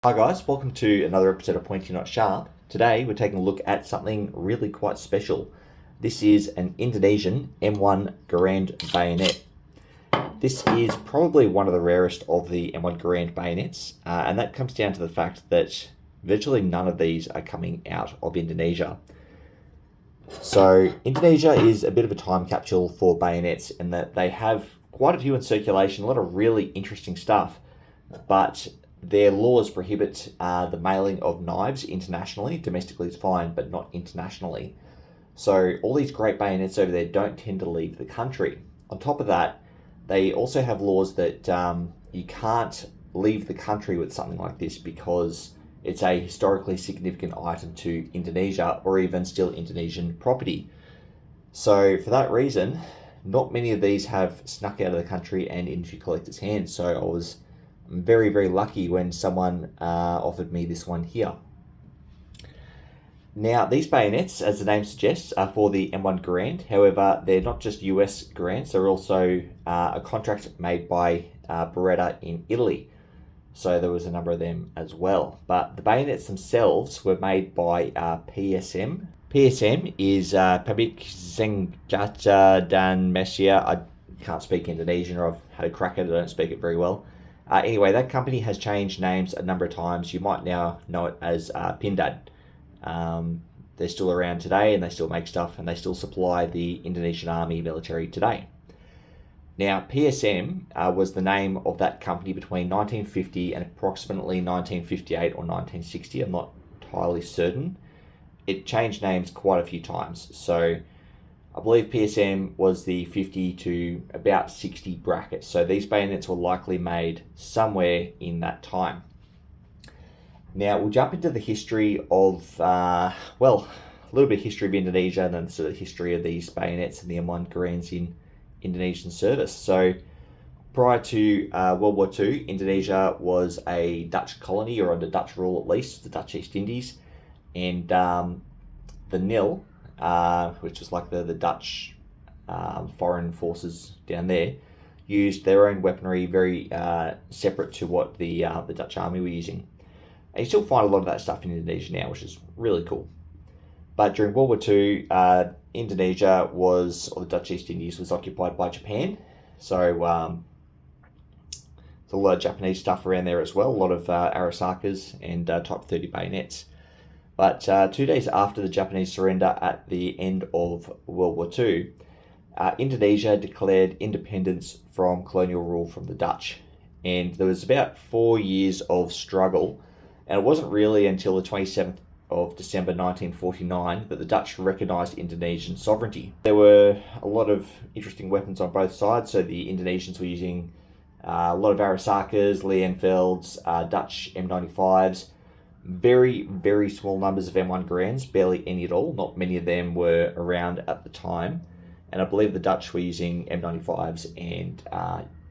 Hi guys, welcome to another episode of Pointy Not Sharp. Today we're taking a look at something really quite special. This is an Indonesian M1 Garand bayonet. This is probably one of the rarest of the M1 Garand bayonets, and that comes down to the fact that virtually none of these are coming out of Indonesia. So Indonesia is a bit of a time capsule for bayonets in that they have quite a few in circulation, a lot of really interesting stuff, but their laws prohibit the mailing of knives internationally. Domestically is fine, but not internationally. So all these great bayonets over there don't tend to leave the country. On top of that, they also have laws that you can't leave the country with something like this because it's a historically significant item to Indonesia or even still Indonesian property. So for that reason, not many of these have snuck out of the country and into collectors' hands. So I was very, very lucky when someone offered me this one here. Now, these bayonets, as the name suggests, are for the M1 Garand. However, they're not just US Garands, they're also a contract made by Beretta in Italy. So there was a number of them as well. But the bayonets themselves were made by PSM. PSM is Pabrik Senjata dan Mesia. I can't speak Indonesian, or I've had a crack at it, I don't speak it very well. Anyway, that company has changed names a number of times. You might now know it as Pindad. They're still around today and they still make stuff and they still supply the Indonesian Army military today. Now, PSM was the name of that company between 1950 and approximately 1958 or 1960. I'm not entirely certain. It changed names quite a few times. So I believe PSM was the 50 to about 60 bracket. So these bayonets were likely made somewhere in that time. Now we'll jump into the history of, a little bit of history of Indonesia and then sort of the history of these bayonets and the M1 Garands in Indonesian service. So prior to World War II, Indonesia was a Dutch colony, or under Dutch rule at least, the Dutch East Indies. And the NIL, which was like the Dutch foreign forces down there, used their own weaponry very separate to what the Dutch army were using. And you still find a lot of that stuff in Indonesia now, which is really cool. But during World War II, Indonesia or the Dutch East Indies was occupied by Japan. So there's a lot of Japanese stuff around there as well, a lot of Arasakas and Type 30 bayonets. But 2 days after the Japanese surrender at the end of World War II, Indonesia declared independence from colonial rule from the Dutch. And there was about 4 years of struggle, and it wasn't really until the 27th of December 1949 that the Dutch recognised Indonesian sovereignty. There were a lot of interesting weapons on both sides. So the Indonesians were using a lot of Arasakas, Lee-Enfields, Dutch M95s, very, very small numbers of M1 Garands, barely any at all. Not many of them were around at the time. And I believe the Dutch were using M95s and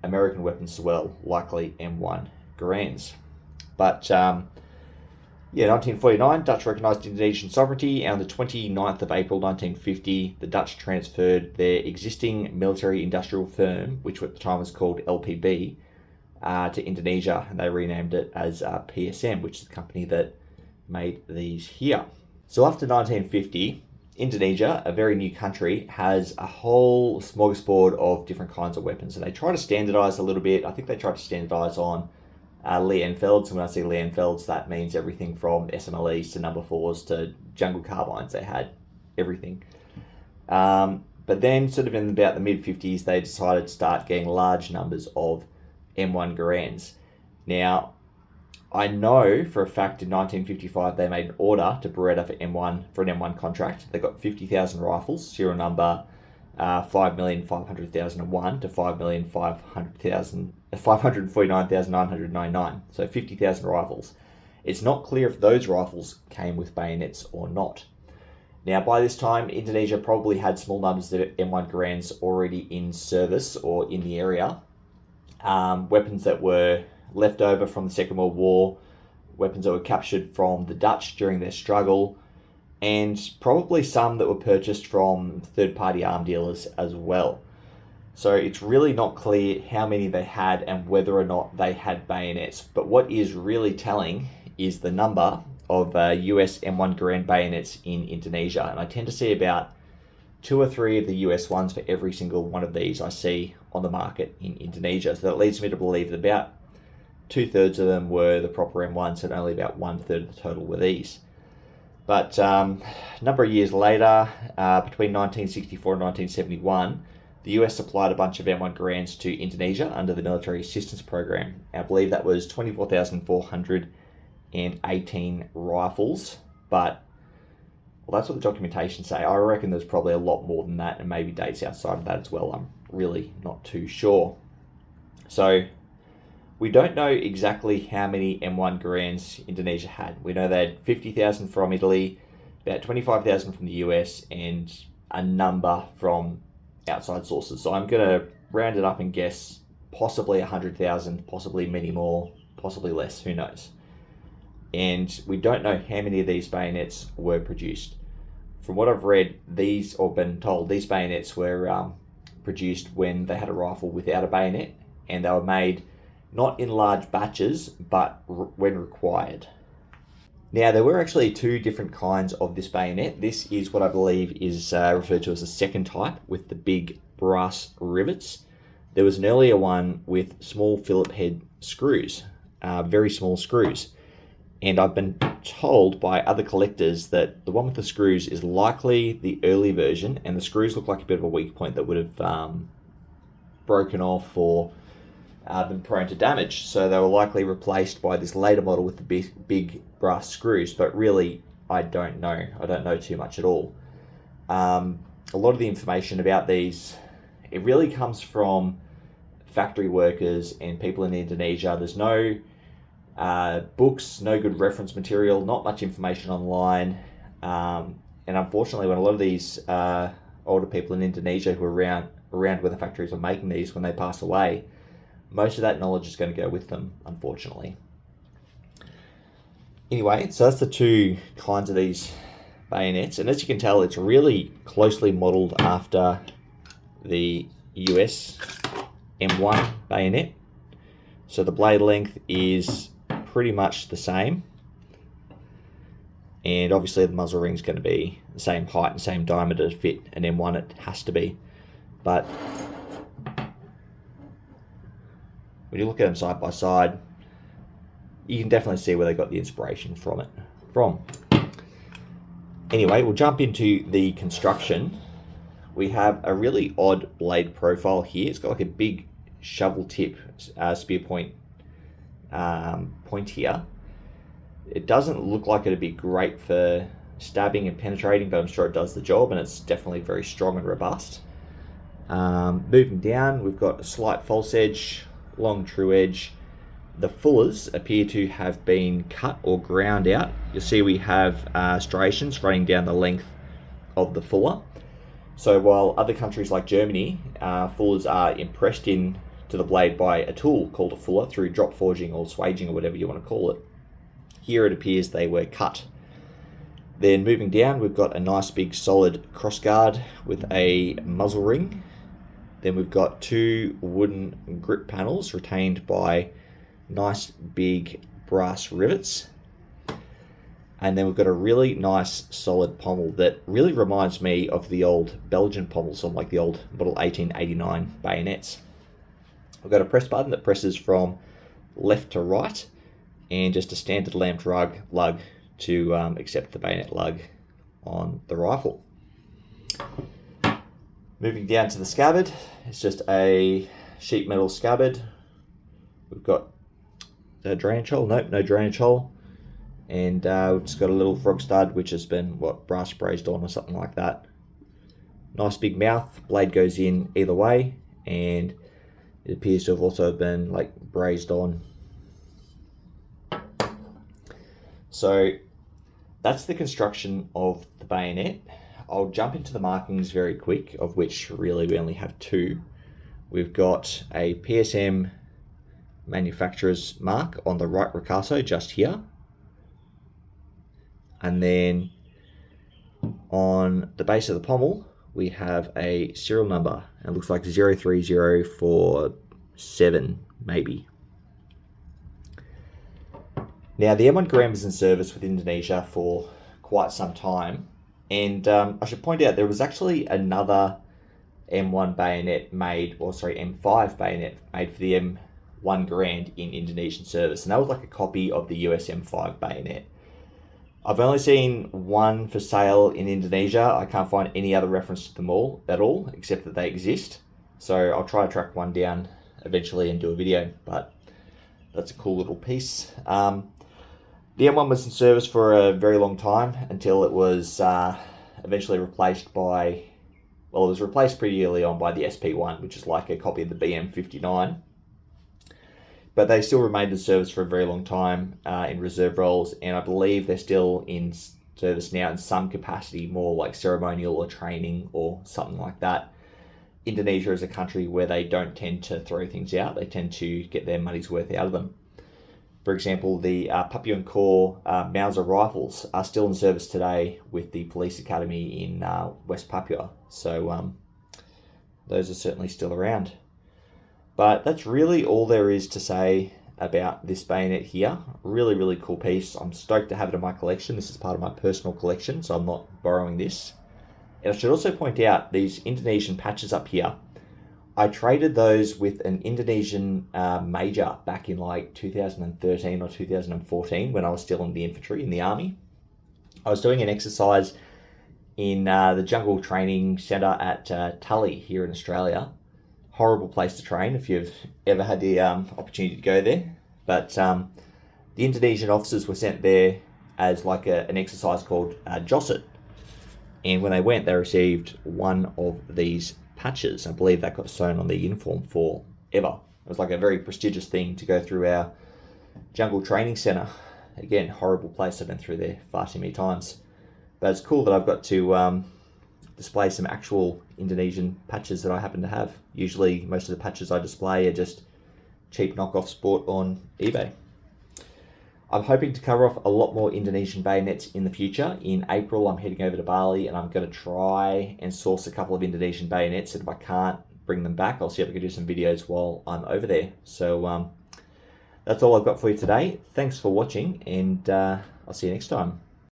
American weapons as well, likely M1 Garands. But 1949, Dutch recognised Indonesian sovereignty, and on the 29th of April 1950, the Dutch transferred their existing military-industrial firm, which at the time was called LPB, to Indonesia, and they renamed it as PSM, which is the company that made these here. So after 1950, Indonesia, a very new country, has a whole smorgasbord of different kinds of weapons, and they try to standardise a little bit. I think they try to standardise on Lee-Enfields, and when I say Lee-Enfields, that means everything from SMLEs to number 4s to jungle carbines. They had everything. But then sort of in about the mid-50s, they decided to start getting large numbers of M1 Garands. Now, I know for a fact in 1955 they made an order to Beretta for an M1 contract. They got 50,000 rifles, serial number 5,500,001 to 549,999. So 50,000 rifles. It's not clear if those rifles came with bayonets or not. Now, by this time, Indonesia probably had small numbers of M1 Garands already in service or in the area. Weapons that were left over from the Second World War, weapons that were captured from the Dutch during their struggle, and probably some that were purchased from third-party arm dealers as well. So it's really not clear how many they had and whether or not they had bayonets. But what is really telling is the number of US M1 Garand bayonets in Indonesia. And I tend to see about 2 or 3 of the US ones for every single one of these I see on the market in Indonesia. So that leads me to believe that about 2/3 of them were the proper M1s and only about 1/3 of the total were these. But a number of years later, between 1964 and 1971, the US supplied a bunch of M1 Garands to Indonesia under the Military Assistance Program. I believe that was 24,418 rifles, but well, that's what the documentation say. I reckon there's probably a lot more than that, and maybe dates outside of that as well. I'm really not too sure. So we don't know exactly how many M1 Garands Indonesia had. We know they had 50,000 from Italy, about 25,000 from the US, and a number from outside sources. So I'm going to round it up and guess possibly 100,000, possibly many more, possibly less, who knows. And we don't know how many of these bayonets were produced. From what I've read, or been told, these bayonets were produced when they had a rifle without a bayonet, and they were made not in large batches, but when required. Now, there were actually 2 different kinds of this bayonet. This is what I believe is referred to as the second type, with the big brass rivets. There was an earlier one with small Phillip head screws, very small screws. And I've been told by other collectors that the one with the screws is likely the early version, and the screws look like a bit of a weak point that would have broken off or been prone to damage. So they were likely replaced by this later model with the big brass screws, but really, I don't know. I don't know too much at all. A lot of the information about these, it really comes from factory workers and people in Indonesia. There's no books, no good reference material, not much information online. And unfortunately, when a lot of these older people in Indonesia who are around where the factories are making these, when they pass away, most of that knowledge is going to go with them, unfortunately. Anyway, so that's the 2 kinds of these bayonets. And as you can tell, it's really closely modeled after the US M1 bayonet. So the blade length is pretty much the same. And obviously the muzzle ring is going to be the same height and same diameter to fit an M1. It has to be. But when you look at them side by side, you can definitely see where they got the inspiration from. Anyway, we'll jump into the construction. We have a really odd blade profile here. It's got like a big shovel tip spear point here. It doesn't look like it'd be great for stabbing and penetrating, but I'm sure it does the job, and it's definitely very strong and robust. Moving down, we've got a slight false edge, long true edge. The fullers appear to have been cut or ground out. You'll see we have striations running down the length of the fuller. So while other countries like Germany, fullers are impressed into the blade by a tool called a fuller through drop forging or swaging or whatever you want to call it, here it appears they were cut. Then moving down, we've got a nice big solid crossguard with a muzzle ring. Then we've got 2 wooden grip panels retained by nice big brass rivets. And then we've got a really nice solid pommel that really reminds me of the old Belgian pommels on like the old model 1889 bayonets. We've got a press button that presses from left to right, and just a standard lamped lug to accept the bayonet lug on the rifle. Moving down to the scabbard, it's just a sheet metal scabbard. We've got a drainage hole, nope, no drainage hole. And we've just got a little frog stud which has been, brass brazed on or something like that. Nice big mouth, blade goes in either way, and it appears to have also been like brazed on. So that's the construction of the bayonet. I'll jump into the markings very quick, of which really we only have 2. We've got a PSM manufacturer's mark on the right ricasso just here. And then on the base of the pommel, we have a serial number. It looks like 03047, maybe. Now, the M1 Garand was in service with Indonesia for quite some time, and I should point out there was actually another M1 bayonet made, or sorry, M5 bayonet made for the M1 Garand in Indonesian service, and that was like a copy of the US M5 bayonet. I've only seen one for sale in Indonesia. I can't find any other reference to them all at all, except that they exist. So I'll try to track one down eventually and do a video, but that's a cool little piece. The M1 was in service for a very long time until it was eventually replaced by, well, it was replaced pretty early on by the SP1, which is like a copy of the BM59. But they still remained in service for a very long time in reserve roles, and I believe they're still in service now in some capacity, more like ceremonial or training or something like that. Indonesia is a country where they don't tend to throw things out. They tend to get their money's worth out of them. For example, the Papian Corps Mauser rifles are still in service today with the police academy in West Papua. So those are certainly still around. But that's really all there is to say about this bayonet here. Really, really cool piece. I'm stoked to have it in my collection. This is part of my personal collection, so I'm not borrowing this. And I should also point out these Indonesian patches up here. I traded those with an Indonesian major back in like 2013 or 2014 when I was still in the infantry in the army. I was doing an exercise in the Jungle Training Centre at Tully here in Australia. Horrible place to train if you've ever had the opportunity to go there. But the Indonesian officers were sent there as like an exercise called Josset. And when they went, they received one of these patches. I believe that got sewn on their uniform forever. It was like a very prestigious thing to go through our Jungle Training Centre. Again, horrible place. I've been through there far too many times. But it's cool that I've got to display some actual Indonesian patches that I happen to have. Usually most of the patches I display are just cheap knockoffs bought on eBay. I'm hoping to cover off a lot more Indonesian bayonets in the future. In April, I'm heading over to Bali and I'm going to try and source a couple of Indonesian bayonets, and if I can't bring them back, I'll see if I can do some videos while I'm over there. So that's all I've got for you today. Thanks for watching, and I'll see you next time.